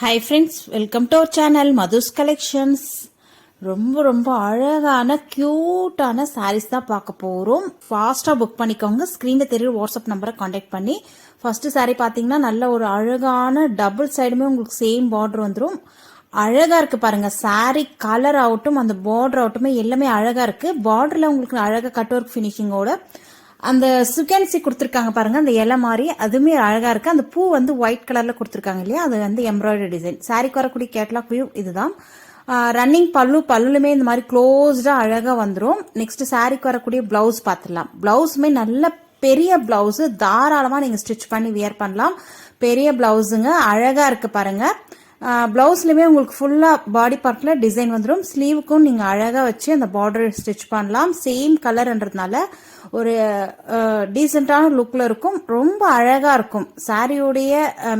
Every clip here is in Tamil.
Hi friends, welcome to our channel Madhu's collections. ரொம்ப ரொம்ப அழகான க்யூட்டான சாரீஸ் தான் பார்க்க போகிறோம். ஃபாஸ்ட்டாக புக் பண்ணிக்கோங்க. ஸ்க்ரீனில் தெரியுற வாட்ஸ்அப் நம்பரை காண்டாக்ட் பண்ணி. ஃபர்ஸ்ட் சாரீ பார்த்தீங்கன்னா நல்ல ஒரு அழகான டபுள் சைடுமே உங்களுக்கு சேம் பார்டர் வந்துடும். அழகாக இருக்குது பாருங்கள். சாரீ கலர் ஆகட்டும், அந்த பார்டர் ஆகட்டுமே எல்லாமே அழகாக இருக்குது. பார்டரில் உங்களுக்கு அழகாக கட் ஒர்க் ஃபினிஷிங்கோட அந்த சுகன்சி கொடுத்துருக்காங்க பாருங்க, அந்த இலை மாதிரி அதுவுமே அழகா இருக்கு. அந்த பூ வந்து ஒயிட் கலர்ல கொடுத்துருக்காங்க இல்லையா, அது வந்து எம்ப்ராய்டரி டிசைன். சாரிக்கு வரக்கூடிய கேட்லாக் வியூ இதுதான். ரன்னிங் பல்லுமே இந்த மாதிரி க்ளோஸ்டா அழகா வந்துடும். நெக்ஸ்ட் சாரிக்கு வரக்கூடிய பிளவுஸ் பார்த்துடலாம். பிளவுஸுமே நல்ல பெரிய பிளவுஸ், தாராளமா நீங்க ஸ்டிச் பண்ணி வியர் பண்ணலாம். பெரிய பிளவுஸுங்க, அழகா இருக்கு பாருங்க. பிளவுஸ்லயுமே உங்களுக்கு ஃபுல்லா பாடி பார்ட்ல டிசைன் வந்துடும். ஸ்லீவுக்கும் நீங்க அழகா வச்சு அந்த பார்டர் ஸ்டிச் பண்ணலாம். சேம் கலர்ன்றதுனால ஒரு டீசென்டான லுக்ல இருக்கும். ரொம்ப அழகா இருக்கும். சாரியோடைய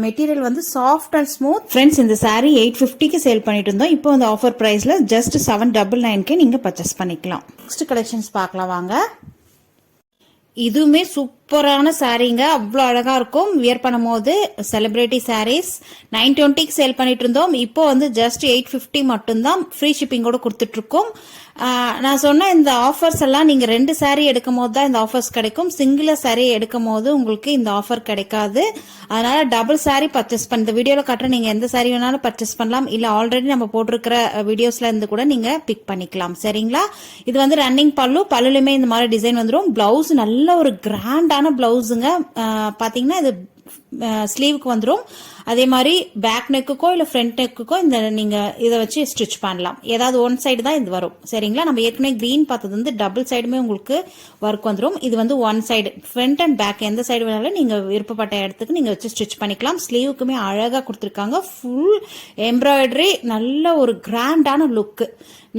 மெட்டீரியல் வந்து சாஃப்ட் அண்ட் ஸ்மூத். ஃப்ரெண்ட்ஸ், இந்த சாரி 850க்கு சேல் பண்ணிட்டு இருந்தோம். இப்போ அந்த ஆஃபர் பிரைஸ்ல ஜஸ்ட் 799க்கு நீங்க பர்ச்சேஸ் பண்ணிக்கலாம். நெக்ஸ்ட் கலெக்ஷன்ஸ் பார்க்கலாம் வாங்க. இதுவுமே சூப்பரான சாரீங்க, அவ்வளோ அழகா இருக்கும். வியர் பண்ணும் போது செலிபிரிட்டி சாரீஸ் 920க்கு சேல் பண்ணிட்டு இருந்தோம். இப்போ வந்து ஜஸ்ட் 850 மட்டும்தான். ஃப்ரீ ஷிப்பிங்கோட கொடுத்துட்டு இருக்கோம். நான் சொன்ன இந்த ஆஃபர்ஸ் எல்லாம் நீங்க 2 சாரீ எடுக்கும் போது தான் இந்த ஆஃபர்ஸ் கிடைக்கும். சிங்கிள் சாரீ எடுக்கும் போது உங்களுக்கு இந்த ஆஃபர் கிடைக்காது. அதனால டபுள் சாரீ பர்ச்சேஸ் பண்ணி இந்த வீடியோல காட்டுற நீங்க எந்த சாரீ வேணாலும் பர்ச்சேஸ் பண்ணலாம். இல்ல ஆல்ரெடி நம்ம போட்டிருக்கிற வீடியோஸ்ல இருந்து கூட நீங்க பிக் பண்ணிக்கலாம். சரிங்களா? இது வந்து ரன்னிங் பல்லுலுமே இந்த மாதிரி டிசைன் வந்துடும். பிளவுஸ் நல்ல ஒரு கிராண்டான பிளவுஸுங்க. பாத்தீங்கன்னா இது ஸ்லீவுக்கு வந்துடும். அதே மாதிரி பேக் நெக்குக்கோ இல்ல ஃப்ரண்ட் நெக்குக்கோ இந்த நீங்க இதை வச்சு ஸ்டிச் பண்ணலாம். ஏதாவது ஒன் சைடு தான் இது வரும். சரிங்களா? நம்ம ஏற்கனவே கிரீன் பார்த்தது வந்து டபுள் சைடுமே உங்களுக்கு ஒர்க் வந்துடும். இது வந்து one side, front and back எந்த சைடு வேணாலும் நீங்க விருப்பப்பட்ட இடத்துக்கு நீங்க வச்சு ஸ்டிச் பண்ணிக்கலாம். ஸ்லீவுக்குமே அழகா கொடுத்துருக்காங்க. ஃபுல் எம்ப்ராய்டரி, நல்ல ஒரு கிராண்டான லுக்.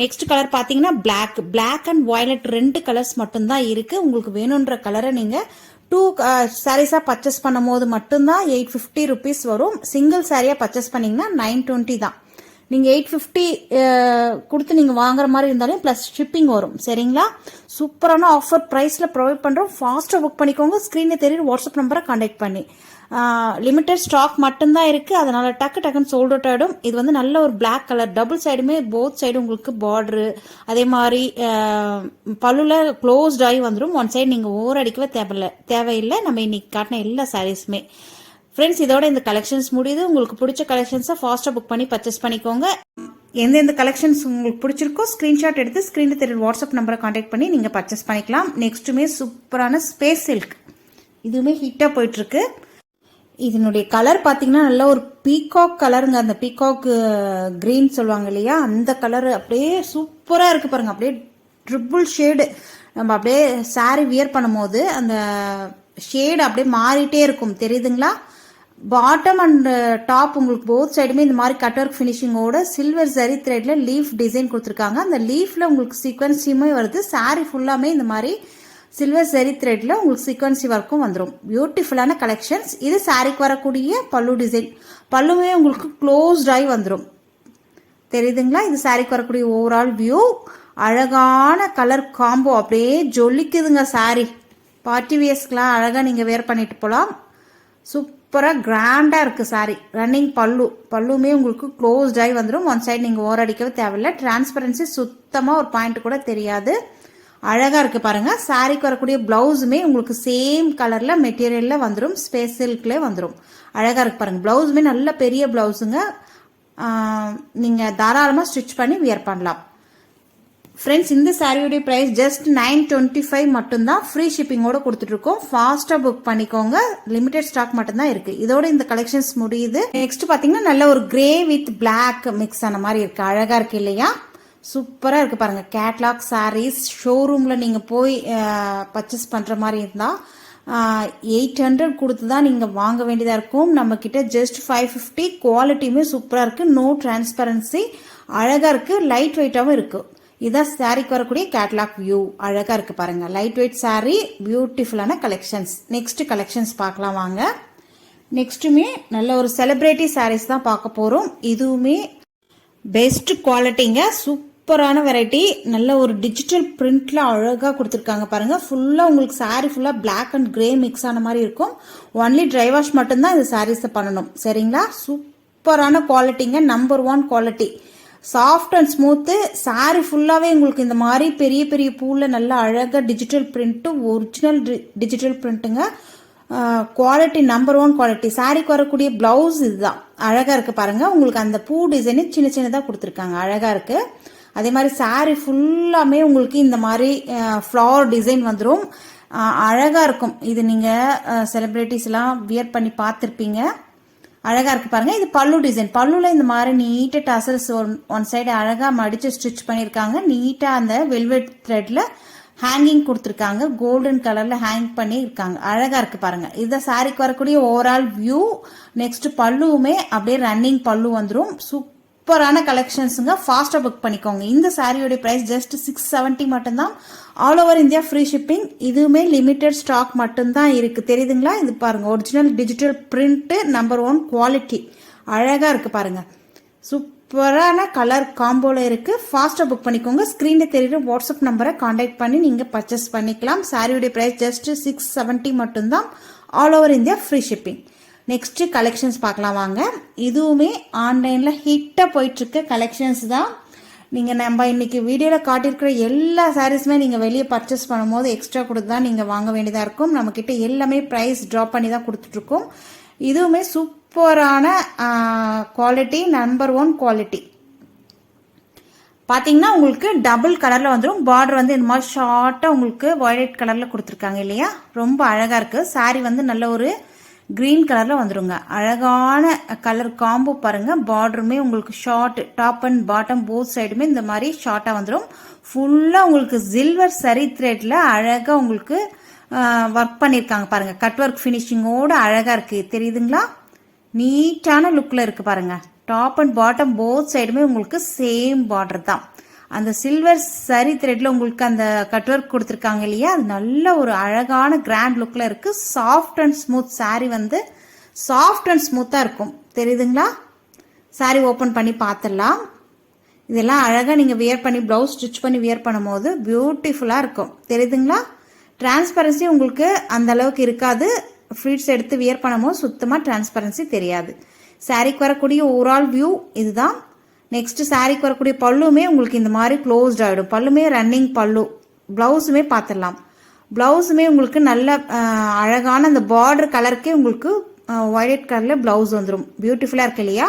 நெக்ஸ்ட் கலர் பாத்தீங்கன்னா பிளாக் அண்ட் வயலட் 2 கலர்ஸ் மட்டும்தான் இருக்கு. உங்களுக்கு வேணும்ன்ற கலரை நீங்க 2 சாரீஸா பர்ச்சேஸ் பண்ணும் போது மட்டும்தான் 850 ருபீஸ் வரும். சிங்கிள் சாரியா பர்ச்சேஸ் பண்ணீங்கன்னா 920 தான். நீங்க 850 கொடுத்து நீங்க வாங்குற மாதிரி இருந்தாலும் பிளஸ் ஷிப்பிங் வரும். சரிங்களா? சூப்பரான ஆஃபர் பிரைஸ்ல ப்ரொவைட் பண்றோம். ஃபாஸ்டா புக் பண்ணிக்கோங்க. ஸ்கிரீன்ல தெரியுற வாட்ஸ்அப் நம்பரை கான்டாக்ட் பண்ணி. லிமிடெட் ஸ்டாக் மட்டும்தான் இருக்கு. அதனால டக்குன்னு சோல்ட் அவுட் ஆயிடும். இது வந்து நல்ல ஒரு பிளாக் கலர், டபுள் சைடுமே போத் சைடு உங்களுக்கு பார்டரு, அதே மாதிரி பல்லுல க்ளோஸ்ட் ஆகி வந்துடும். ஒன் சைடு நீங்க ஓவர் அடிக்கவே தேவையில்லை. நம்ம இன்னைக்கு காட்டின எல்லா சாரீஸுமே. ஃப்ரெண்ட்ஸ், இதோட இந்த கலெக்ஷன்ஸ் முடியுது. உங்களுக்கு பிடிச்ச கலெக்ஷன்ஸை ஃபாஸ்டா புக் பண்ணி பர்ச்சேஸ் பண்ணிக்கோங்க. எந்தெந்த கலெக்ஷன்ஸ் உங்களுக்கு பிடிச்சிருக்கோ ஸ்கிரீன்ஷாட் எடுத்து ஸ்கிரீன்ல தெரியுற வாட்ஸ்அப் நம்பரை கான்டாக்ட் பண்ணி நீங்க பர்ச்சேஸ் பண்ணிக்கலாம். நெக்ஸ்ட்டுமே சூப்பரான ஸ்பேஸ் சில்க், இதுவுமே ஹிட்டா போயிட்டு இருக்கு. இதனுடைய கலர் பாத்தீங்கன்னா நல்ல ஒரு பீகாக் கலருங்க. அந்த பீகாக் கிரீன் சொல்லுவாங்க இல்லையா, அந்த கலர் அப்படியே சூப்பரா இருக்கு பாருங்க. அப்படியே ட்ரிபிள் ஷேடு. நம்ம அப்படியே சாரி வியர் பண்ணும் போது அந்த ஷேடு அப்படியே மாறிட்டே இருக்கும். தெரியுதுங்களா? பாட்டம் அண்ட் டாப் உங்களுக்கு போத் சைடுமே இந்த மாதிரி கட் ஒர்க் ஃபினிஷிங்கோட சில்வர் ஜரி த்ரெட்ல லீஃப் டிசைன் கொடுத்துருக்காங்க. அந்த லீஃப்ல உங்களுக்கு சீக்வன்ஸியுமே வருது. சாரி ஃபுல்லாமே இந்த மாதிரி சில்வர் ஜெரி த்ரெட்ல உங்களுக்கு சீக்வன்சி ஒர்க்கும் வந்துடும். பியூட்டிஃபுல்லான கலெக்ஷன்ஸ். இது சாரிக்கு வரக்கூடிய பல்லு டிசைன். பல்லுமே உங்களுக்கு க்ளோஸ்ட் ஆகி வந்துடும். தெரியுதுங்களா? இது சாரிக்கு வரக்கூடிய ஓவரால் வியூ. அழகான கலர் காம்போ, அப்படியே ஜொலிக்குதுங்க சாரி. பார்ட்டி வியர்ஸ்க்குலாம் அழகா நீங்க வேர் பண்ணிட்டு போகலாம். சூப்பரா கிராண்டா இருக்கு சாரி. ரன்னிங் பல்லுமே உங்களுக்கு க்ளோஸ்ட் ஆகி வந்துடும். ஒன் சைடு நீங்க ஓவர் அடிக்கவே தேவையில்லை. டிரான்ஸ்பரன்சி சுத்தமா ஒரு பாயிண்ட் கூட தெரியாது. அழகா இருக்கு பாருங்க. சாரிக்கு வரக்கூடிய பிளவுஸுமே உங்களுக்கு சேம் கலர்ல மெட்டீரியல்ல வந்துடும். ஸ்பேஸ் சில்க்ல வந்துடும். அழகா இருக்கு பாருங்க. பிளவுஸுமே நல்ல பெரிய பிளவுஸுங்க. நீங்க தாராளமா ஸ்டிச் பண்ணி வியர் பண்ணலாம். ஃப்ரெண்ட்ஸ், இந்த சாரியோட பிரைஸ் ஜஸ்ட் 925 மட்டும்தான். ஃப்ரீ ஷிப்பிங்கோட கொடுத்துட்டு இருக்கோம். ஃபாஸ்டா புக் பண்ணிக்கோங்க. லிமிடெட் ஸ்டாக் மட்டும்தான் இருக்கு. இதோட இந்த கலெக்ஷன்ஸ் முடியுது. நெக்ஸ்ட் பாத்தீங்கன்னா நல்ல ஒரு கிரே வித் பிளாக் மிக்ஸ் ஆன மாதிரி இருக்கு. அழகா இருக்கு இல்லையா? சூப்பரா இருக்கு பாருங்க. கேட்லாக் சாரீஸ் ஷோரூம்ல நீங்க போய் பர்ச்சேஸ் பண்ற மாதிரி இருந்தா 800 கொடுத்து தான் நீங்க வாங்க வேண்டியதா இருக்கும். நம்ம கிட்ட ஜஸ்ட் 550. குவாலிட்டியுமே சூப்பரா இருக்கு. No transparency. அழகா இருக்கு. லைட் வெயிட்டாவும் இருக்கு. இதான் சாரிக்கு வரக்கூடிய கேட்லாக் வியூ. அழகா இருக்கு பாருங்க. லைட் வெயிட் சாரி, பியூட்டிஃபுல்லான கலெக்ஷன்ஸ். நெக்ஸ்ட் கலெக்ஷன்ஸ் பார்க்கலாம் வாங்க. நெக்ஸ்ட்டுமே நல்ல ஒரு செலிபிரிட்டி சாரீஸ் தான் பார்க்க போறோம். இதுவுமே பெஸ்ட் குவாலிட்டிங்க. சூப்பரான வெரைட்டி. நல்ல ஒரு டிஜிட்டல் பிரிண்ட்ல அழகா கொடுத்துருக்காங்க பாருங்க. ஃபுல்லா உங்களுக்கு சாரி ஃபுல்லா பிளாக் அண்ட் கிரே மிக்ஸ் ஆன மாதிரி இருக்கும். ஒன்லி ட்ரை வாஷ் மட்டும்தான் இந்த சாரீஸை பண்ணணும். சரிங்களா? சூப்பரான குவாலிட்டிங்க, number 1 quality. Soft and smooth. Sari ஃபுல்லாகவே உங்களுக்கு இந்த மாதிரி பெரிய பெரிய பூவில் நல்லா அழகாக டிஜிட்டல் பிரிண்ட்டு, ஒரிஜினல் டிஜிட்டல் பிரிண்ட்டுங்க. Quality number 1 quality. சாரிக்கு வரக்கூடிய பிளவுஸ் இதுதான், அழகாக இருக்குது பாருங்கள். உங்களுக்கு அந்த பூ டிசைனு சின்ன சின்னதாக கொடுத்துருக்காங்க, அழகாக இருக்குது. அதே மாதிரி சாரி ஃபுல்லாமே உங்களுக்கு இந்த மாதிரி ஃப்ளவர் டிசைன் வந்துடும், அழகாக இருக்கும். இது நீங்கள் செலிப்ரிட்டிஸ்லாம் வியர் பண்ணி பார்த்துருப்பீங்க, அழகாக இருக்குது பாருங்கள். இது பல்லு டிசைன். பல்லுவில் இந்த மாதிரி நீட்டாக டசல்ஸ் ஒன் சைடு அழகாக மடித்து ஸ்டிச் பண்ணியிருக்காங்க. நீட்டாக அந்த வெல்வெட் த்ரெட்டில் ஹேங்கிங் கொடுத்துருக்காங்க, கோல்டன் கலரில் ஹேங் பண்ணி இருக்காங்க, அழகாக இருக்குது பாருங்கள். இதுதான் சாரிக்கு வரக்கூடிய ஓவரால் வியூ. நெக்ஸ்ட் பல்லுவுமே அப்படியே ரன்னிங் பல்லு வந்துடும். சூப்பரான கலெக்ஷன்ஸுங்க, ஃபாஸ்ட்டாக புக் பண்ணிக்கோங்க. இந்த சாரியோடைய ப்ரைஸ் ஜஸ்ட் 670 மட்டும்தான். All over India free shipping. இதுவுமே லிமிட்டட் ஸ்டாக் மட்டும்தான் இருக்குது, தெரியுதுங்களா? இது பாருங்கள், original digital print, number 1 quality, அழகாக இருக்குது பாருங்கள். சூப்பரான கலர் காம்போல இருக்குது. ஃபாஸ்ட்டாக புக் பண்ணிக்கோங்க. ஸ்க்ரீனில் தெரியுற வாட்ஸ்அப் நம்பரை காண்டாக்ட் பண்ணி நீங்கள் பர்ச்சேஸ் பண்ணிக்கலாம். சாரியோடைய ப்ரைஸ் ஜஸ்ட் 670 மட்டும்தான். All over India free shipping. Next collections பார்க்கலாம் வாங்க. இதுவுமே ஆன்லைனில் ஹிட்டாக போயிட்டுருக்க கலெக்ஷன்ஸ் தான். நீங்கள் நம்ம இன்றைக்கி வீடியோவில் காட்டியிருக்கிற எல்லா சாரீஸுமே நீங்கள் வெளியே பர்ச்சேஸ் பண்ணும்போது எக்ஸ்ட்ரா கொடுத்து தான் நீங்கள் வாங்க வேண்டியதாக இருக்கும். நம்மக்கிட்ட எல்லாமே ப்ரைஸ் ட்ராப் பண்ணி தான் கொடுத்துட்ருக்கோம். இதுவுமே சூப்பரான குவாலிட்டி, நம்பர் 1 குவாலிட்டி. பார்த்தீங்கன்னா உங்களுக்கு டபுள் கலரில் வந்துடும். பார்டர் வந்து இந்த மாதிரி ஷார்ட்டாக உங்களுக்கு வயலட் கலரில் கொடுத்துருக்காங்க இல்லையா, ரொம்ப அழகாக இருக்குது. சாரீ வந்து நல்ல ஒரு கிரீன் கலரில் வந்துடுங்க, அழகான கலர் காம்போ பாருங்கள். பார்டருமே உங்களுக்கு short, top and bottom both சைடுமே இந்த மாதிரி ஷார்ட்டாக வந்துடும். ஃபுல்லாக உங்களுக்கு சில்வர் சரி த்ரெட்டில் அழகாக உங்களுக்கு ஒர்க் பண்ணியிருக்காங்க பாருங்கள். கட் ஒர்க் ஃபினிஷிங்கோடு அழகாக இருக்குது, தெரியுதுங்களா? நீட்டான லுக்கில் இருக்குது பாருங்கள். டாப் அண்ட் பாட்டம் போத் சைடுமே உங்களுக்கு சேம் பார்டர் தான். அந்த சில்வர் சரி த்ரெட்ல உங்களுக்கு அந்த கட் ஒர்க் கொடுத்துருக்காங்க இல்லையா, அது நல்ல ஒரு அழகான கிராண்ட் லுக்ல இருக்கு. சாஃப்ட் அண்ட் ஸ்மூத் சாரி வந்து சாஃப்ட் அண்ட் ஸ்மூத்தா இருக்கும், தெரியுதுங்களா? சாரி ஓப்பன் பண்ணி பார்த்துடலாம். இதெல்லாம் அழகா நீங்க வியர் பண்ணி பிளவுஸ் ஸ்டிச் பண்ணி வியர் பண்ணும்போது பியூட்டிஃபுல்லா இருக்கும், தெரியுதுங்களா? டிரான்ஸ்பரன்சி உங்களுக்கு அந்த அளவுக்கு இருக்காது. ஃப்ளீட்ஸ் எடுத்து வியர் பண்ணும்போது சுத்தமா டிரான்ஸ்பரன்சி தெரியாது. சாரிக்கு வரக்கூடிய ஓவரால் வியூ இதுதான். நெக்ஸ்ட் சாரிக்கு வரக்கூடிய பல்லுமே உங்களுக்கு இந்த மாதிரி க்ளோஸ்ட் ஆகிடும். பல்லுமே ரன்னிங் பல்லு. பிளவுஸுமே பார்த்துடலாம். பிளவுஸுமே உங்களுக்கு நல்ல அழகான அந்த பார்டர் கலருக்கே உங்களுக்கு வயலட் கலரில் பிளவுஸ் வந்துடும். பியூட்டிஃபுல்லாக இருக்கு இல்லையா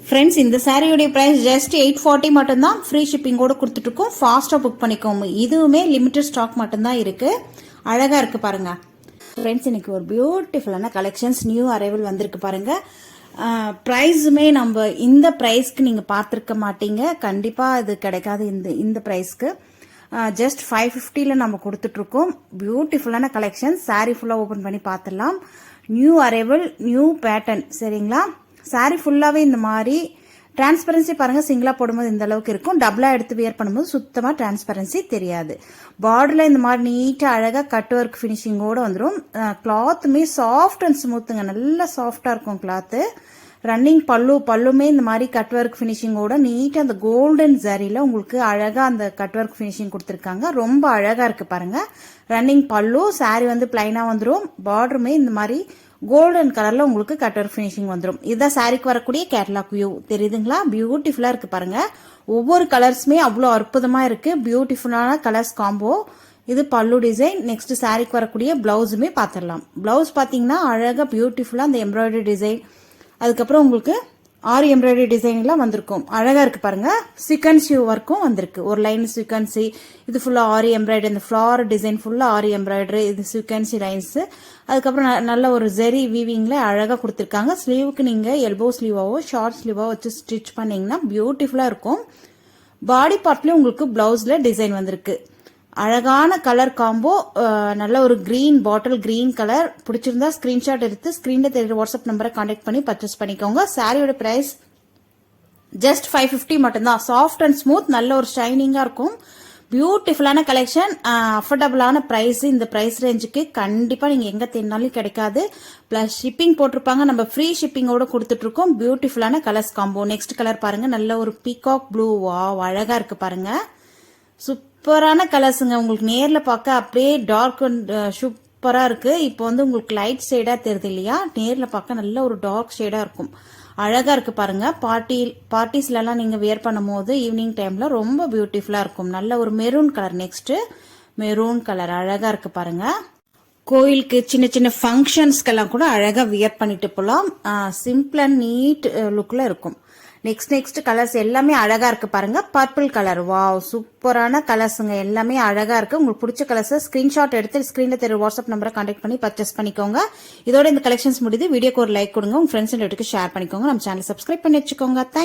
ஃப்ரெண்ட்ஸ்? இந்த சாரியோடைய ப்ரைஸ் ஜஸ்ட் 840 மட்டும்தான். ஃப்ரீ ஷிப்பிங்கோடு கொடுத்துட்ருக்கோம். ஃபாஸ்ட்டாக புக் பண்ணிக்கோங்க. இதுவுமே லிமிட்டட் ஸ்டாக் மட்டும்தான் இருக்குது. அழகாக இருக்குது பாருங்கள் ஃப்ரெண்ட்ஸ். இன்னைக்கு ஒரு பியூட்டிஃபுல்லான கலெக்ஷன்ஸ் நியூ அரைவல் வந்திருக்கு பாருங்கள். ப்ரைஸுமே நம்ம இந்த ப்ரைஸ்க்கு நீங்கள் பார்த்துருக்க மாட்டீங்க, கண்டிப்பாக இது கிடைக்காது இந்த ப்ரைஸ்க்கு. ஜஸ்ட் 550 நம்ம கொடுத்துட்ருக்கோம். பியூட்டிஃபுல்லான கலெக்ஷன். சாரீ ஃபுல்லாக ஓப்பன் பண்ணி பார்த்துடலாம். நியூ அரைவல், நியூ பேட்டர்ன், சரிங்களா? சாரீ ஃபுல்லாகவே இந்த மாதிரி டிரான்ஸ்பரன்சி பாருங்க, சிங்கிளா போடும்போது இந்த அளவுக்கு இருக்கும். டபுளா எடுத்து வியர் பண்ணும்போது சுத்தமா டிரான்ஸ்பரன்சி தெரியாது. பார்டர்ல இந்த மாதிரி நீட்டா அழகா கட் ஒர்க் ஃபினிஷிங்கோட வந்துடும். கிளாத்துமே சாஃப்ட் அண்ட் ஸ்மூத்துங்க, நல்லா சாஃப்டா இருக்கும் கிளாத்து. ரன்னிங் பல்லுமே இந்த மாதிரி கட் ஒர்க் ஃபினிஷிங்கோட நீட்டா அந்த கோல்டன் ஜரியில உங்களுக்கு அழகா அந்த கட் ஒர்க் ஃபினிஷிங் கொடுத்துருக்காங்க. ரொம்ப அழகா இருக்கு பாருங்க. ரன்னிங் பல்லு, சாரி வந்து பிளைனா வந்துடும். பார்டருமே இந்த மாதிரி கோல்டன் கலர்ல உங்களுக்கு கட் ஒர்க் ஃபினிஷிங் வந்துடும். இதுதான் சாரிக்கு வரக்கூடிய கேட்லாக் வியூ, தெரியுதுங்களா? பியூட்டிஃபுல்லா இருக்கு பாருங்க. ஒவ்வொரு கலர்ஸுமே அவ்வளோ அற்புதமா இருக்கு. பியூட்டிஃபுல்லான கலர்ஸ் காம்போ. இது பல்லு டிசைன். நெக்ஸ்ட் சாரிக்கு வரக்கூடிய பிளவுஸுமே பார்த்துடலாம். பிளவுஸ் பார்த்தீங்கன்னா அழகா பியூட்டிஃபுல்லா அந்த எம்ப்ராய்டரி டிசைன், அதுக்கப்புறம் உங்களுக்கு ஆரி எம்ப்ராய்டரி டிசைன் எல்லாம் வந்திருக்கும். அழகா இருக்கு பாருங்க. சீக்வன்சி ஒர்க்கும் வந்திருக்கு. ஒரு லைன் சீக்வன்சி, இது ஃபுல்லா ஆரி எம்ப்ராய்டரி, இந்த ஃபிளவர் டிசைன் ஃபுல்லா ஆரி எம்ப்ராய்டரி, இது சீக்வன்சி லைன்ஸ். அதுக்கப்புறம் நல்ல ஒரு ஜெரி வீவிங்ல அழகா கொடுத்துருக்காங்க. ஸ்லீவுக்கு நீங்க எல்போ ஸ்லீவாவோ ஷார்ட் ஸ்லீவாவோ வச்சு ஸ்டிச் பண்ணீங்கன்னா பியூட்டிஃபுல்லா இருக்கும். பாடி பார்ட்லயும் உங்களுக்கு பிளவுஸ்ல டிசைன் வந்திருக்கு. அழகான கலர் காம்போ. நல்ல ஒரு கிரீன் பாட்டில் கிரீன் கலர். பிடிச்சிருந்தா ஸ்கிரீன்ஷாட் எடுத்து ஸ்கிரீன்ல தெரியுற வாட்ஸ்அப் நம்பரை கான்டாக்ட் பண்ணி பர்ச்சேஸ் பண்ணிக்கோங்க. சாரியோட பிரைஸ் ஜஸ்ட் 550 மட்டும்தான். சாஃப்ட் அண்ட் ஸ்மூத், நல்ல ஒரு ஷைனிங்கா இருக்கும். பியூட்டிஃபுல்லான கலெக்ஷன், அஃபோர்டபுளான பிரைஸ். இந்த பிரைஸ் ரேஞ்சுக்கு கண்டிப்பா நீங்க எங்க தேடினாலும் கிடைக்காது. பிளஸ் ஷிப்பிங் போட்டிருப்பாங்க, நம்ம ஃப்ரீ ஷிப்பிங்கோட கொடுத்துட்டு இருக்கோம். பியூட்டிஃபுல்லான கலர்ஸ் காம்போ. நெக்ஸ்ட் கலர் பாருங்க, நல்ல ஒரு பீகாக் ப்ளூ. அழகா இருக்கு பாருங்க. சூப்பரான கலர்ஸுங்க. உங்களுக்கு நேர்ல பார்க்க அப்படியே டார்க் அண்ட் சூப்பரா இருக்கு. இப்போ வந்து உங்களுக்கு லைட் ஷேடா தெரியுது இல்லையா? நேர்ல பார்க்க நல்ல ஒரு டார்க் ஷேடா இருக்கும். அழகா இருக்கு பாருங்க. பார்ட்டிஸ்லாம் நீங்க வியர் பண்ணும்போது ஈவினிங் டைம்ல ரொம்ப பியூட்டிஃபுல்லா இருக்கும். நல்ல ஒரு maroon colour. Next maroon colour அழகா இருக்கு பாருங்க. கோயிலுக்கு சின்ன சின்ன ஃபங்க்ஷன்ஸ்க்கெல்லாம் கூட அழகா வியர் பண்ணிட்டு போகலாம். சிம்பிள் அண்ட் நீட் லுக்ல இருக்கும். நெக்ஸ்ட் கலர்ஸ் எல்லாமே அழகா இருக்கு பாருங்க. பர்பிள் கலர், வாவ் சூப்பரான கலர்ஸுங்க. எல்லாமே அழகா இருக்கு. உங்களுக்கு பிடிச்ச கலர்ஸ் ஸ்கிரீன்ஷாட் எடுத்து ஸ்கிரீன்ல தெரிய வாட்ஸ்அப் நம்பரை கான்டாக்ட் பண்ணி பர்ச்சேஸ் பண்ணிக்கோங்க. இதோட இந்த கலெக்ஷன்ஸ் முடியுது. வீடியோக்கு ஒரு லைக் கொடுங்க, உங்க ஃப்ரெண்ட்ஸ் அண்ட் ஷேர் பண்ணிக்கோங்க. நம்ம சேனல் சப்ஸ்கிரைப் பண்ணி வச்சுக்கோங்க. தேங்க்ஸ்.